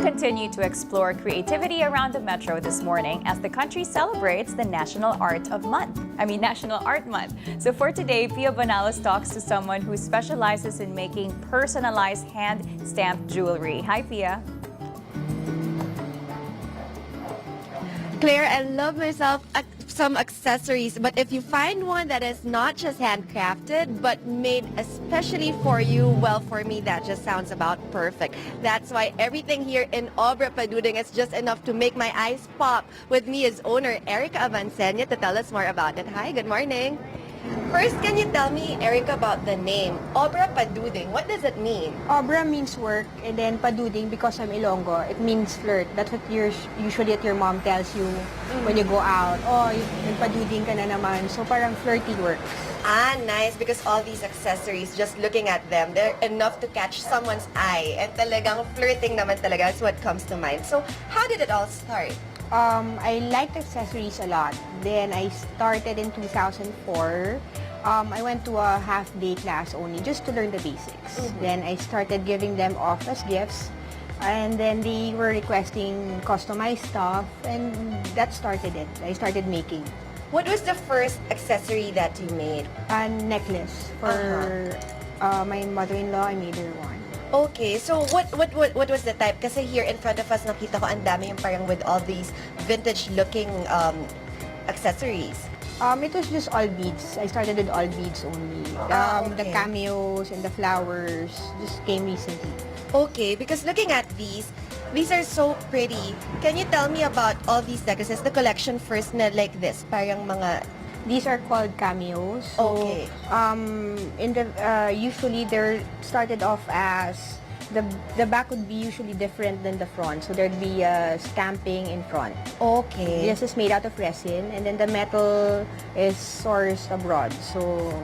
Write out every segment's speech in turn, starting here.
continue to explore creativity around the metro this morning as the country celebrates the National Art Month. So for today, Piab talks to someone who specializes in making personalized hand-stamped jewelry. Hi, Pia. Claire, I love myself some accessories, but if you find one that is not just handcrafted, but made especially for you, well, for me, that just sounds about perfect. That's why everything here in Obra Paduding is just enough to make my eyes pop. With me is owner Erica Avancenia to tell us more about it. Hi, good morning. First, can you tell me, Erica, about the name, Obra Paduding? What does it mean? Obra means work, and then paduding, because I'm Ilonggo, it means flirt. That's what usually your mom tells you when you go out. Oh, nagpaduding ka na naman. So parang flirty work. Ah, nice, because all these accessories, just looking at them, they're enough to catch someone's eye. And talagang flirting naman talaga is what comes to mind. So, how did it all start? I liked accessories a lot. Then I started in 2004. I went to a half-day class only just to learn the basics. Then I started giving them off as gifts. And then they were requesting customized stuff, and that started it. I started making. What was the first accessory that you made? A necklace for my mother-in-law. I made her one. Okay, so what was the type? Kasi here in front of us, nakita ko ang dami yung parang with all these vintage-looking accessories. It was just all beads. I started with all beads only. The cameos and the flowers just came recently. Okay, because looking at these are so pretty. Can you tell me about all these necklaces? The collection first na like this, parang mga... These are called cameos. So, okay. Usually they're started off as the back would be usually different than the front. So there'd be stamping in front. Okay. This is made out of resin, and then the metal is sourced abroad. So,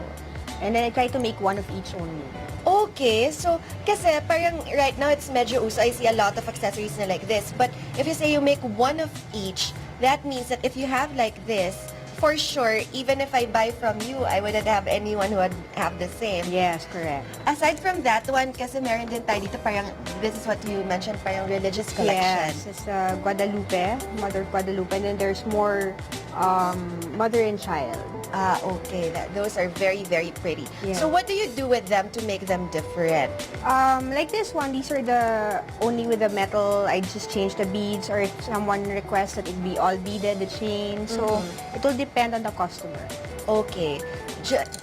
and then I try to make one of each only. Okay, so kasi parang right now it's medyo uso. I see a lot of accessories na like this. But if you say you make one of each, that means that if you have like this, for sure, even if I buy from you, I wouldn't have anyone who would have the same. Yes, correct. Aside from that one, kasi meron din tayo dito parang, this is what you mentioned, parang religious collection. Yes, it's Guadalupe, Mother of Guadalupe, and then there's more mother and child. Ah, okay. Those are very, very pretty. Yeah. So what do you do with them to make them different? Like this one, these are the only with the metal. I just change the beads, or if someone requests that it be all beaded, the chain. So it will depend on the customer. Okay.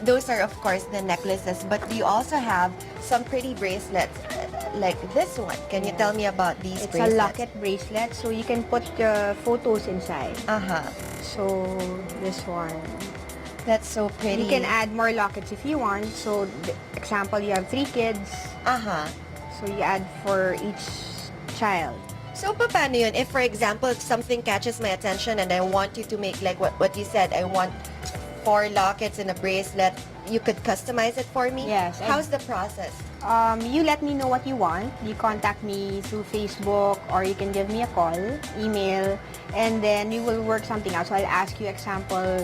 Those are, of course, the necklaces. But do you also have some pretty bracelets like this one? Can you tell me about these bracelets? It's a locket bracelet, so you can put the photos inside. So this one. That's so pretty. You can add more lockets if you want. So, example, you have 3 kids. So you add for each child. So, paano yun? If, for example, something catches my attention and I want you to make, like what you said, I want 4 lockets and a bracelet, you could customize it for me? Yes. How's the process? You let me know what you want. You contact me through Facebook, or you can give me a call, email, and then we will work something out. So I'll ask you, example,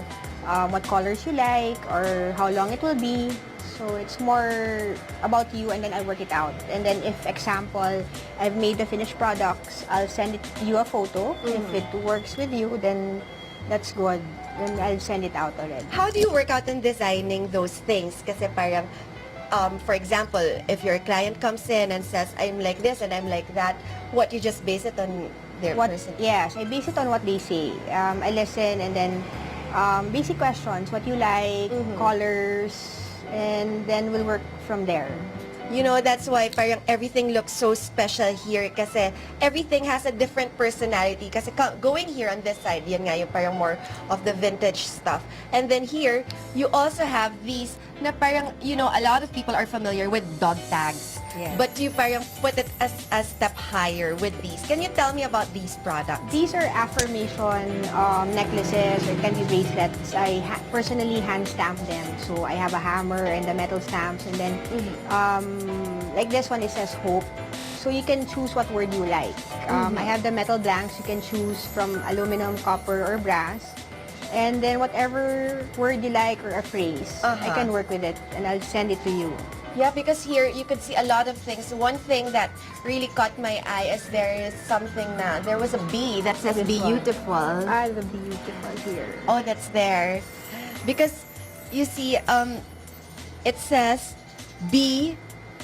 what colors you like or how long it will be. So it's more about you, and then I work it out. And then if, example, I've made the finished products, I'll send it to you a photo. If it works with you, then that's good. Then I'll send it out already. How do you work out in designing those things? Kasi parang, for example, if your client comes in and says, I'm like this and I'm like that, what, you just base it on their person? Yes, I base it on what they say. I listen, and then basic questions, what you like, colors, and then we'll work from there. You know, that's why parang everything looks so special here kasi everything has a different personality. Kasi going here on this side, yan nga yung parang more of the vintage stuff. And then here, you also have these na parang, you know, a lot of people are familiar with dog tags. Yes. But you parang put it as a step higher with these. Can you tell me about these products? These are affirmation necklaces, or can be bracelets. I personally hand stamp them. So I have a hammer and the metal stamps, and then like this one, it says hope. So you can choose what word you like. I have the metal blanks. You can choose from aluminum, copper, or brass. And then whatever word you like or a phrase, I can work with it, and I'll send it to you. Yeah, because here you could see a lot of things. One thing that really caught my eye is there is something na, there was a bee that says This one. beautiful. Ah, the beautiful here. Oh, that's there. Because you see, it says be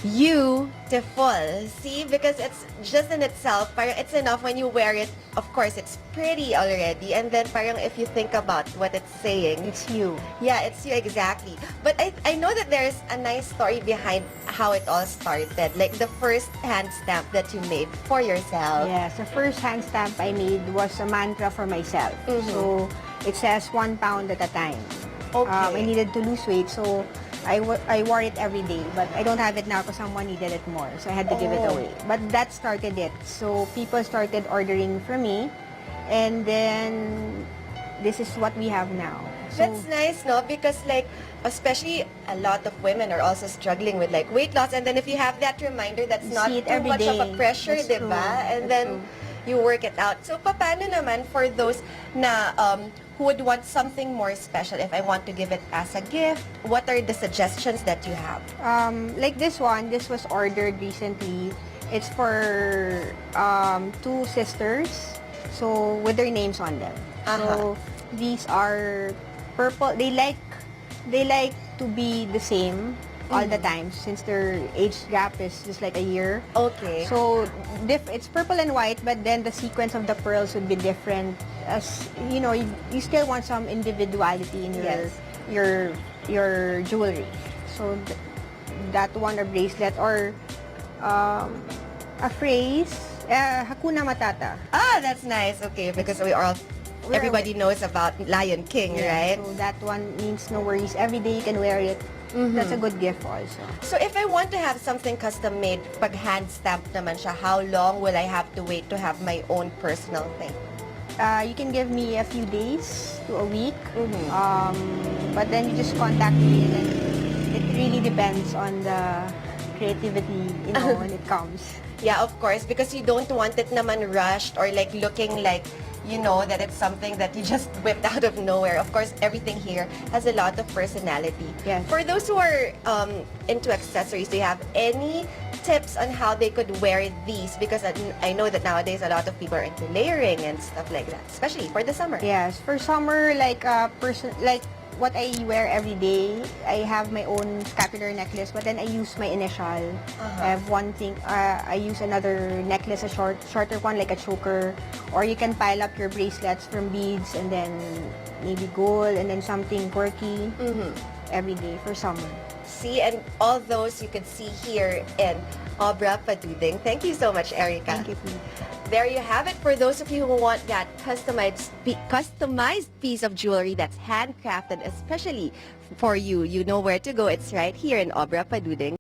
beautiful. See, because it's just in itself, parang it's enough when you wear it. Of course, it's pretty already. And then parang if you think about what it's saying, It's you. yeah, it's you exactly. But I know that there's a nice story behind how it all started. Like the first hand stamp that you made for yourself. Yes, the first hand stamp I made was a mantra for myself. So it says 1 pound at a time. Okay. I needed to lose weight, so I wore it every day. But I don't have it now because someone needed it more, so I had to give it Oh. away. But that started it. So people started ordering from me, and then this is what we have now. So That's nice, no? Because like, especially a lot of women are also struggling with like weight loss, and then if you have that reminder, that's You not see it too every much of a day. pressure, That's diba? true. And That's then true. you work it out. So, paano naman for those na who would want something more special? If I want to give it as a gift, what are the suggestions that you have? like this one, this was ordered recently. It's for 2 sisters, so with their names on them. So these are purple. They like to be the same all the time since their age gap is just like a year. Okay. So it's purple and white, but then the sequence of the pearls would be different. As you know, you still want some individuality in Yes. your jewelry. So that one, or bracelet, or a phrase, Hakuna Matata. Ah, that's nice. Okay, because everybody knows about Lion King, right? So that one means no worries. Every day you can wear it. That's a good gift also. So if I want to have something custom made, pag hand stamped naman siya, how long will I have to wait to have my own personal thing? You can give me a few days to a week. But then you just contact me, and it really depends on the creativity, when it comes. Yeah, of course, because you don't want it naman rushed or like looking like, that it's something that you just whipped out of nowhere. Of course, everything here has a lot of personality. Yes. For those who are into accessories, do you have any tips on how they could wear these? Because I know that nowadays a lot of people are into layering and stuff like that, especially for the summer. Yes, for summer, like what I wear every day, I have my own scapular necklace, but then I use my initial. I have one thing, I use another necklace, a shorter one, like a choker, or you can pile up your bracelets from beads, and then maybe gold, and then something quirky every day for summer. See, and all those you can see here in Obra Paduding. Thank you so much, Erica. Thank you, Pete. There you have it. For those of you who want that customized piece of jewelry that's handcrafted especially for you, you know where to go. It's right here in Obra Paduding.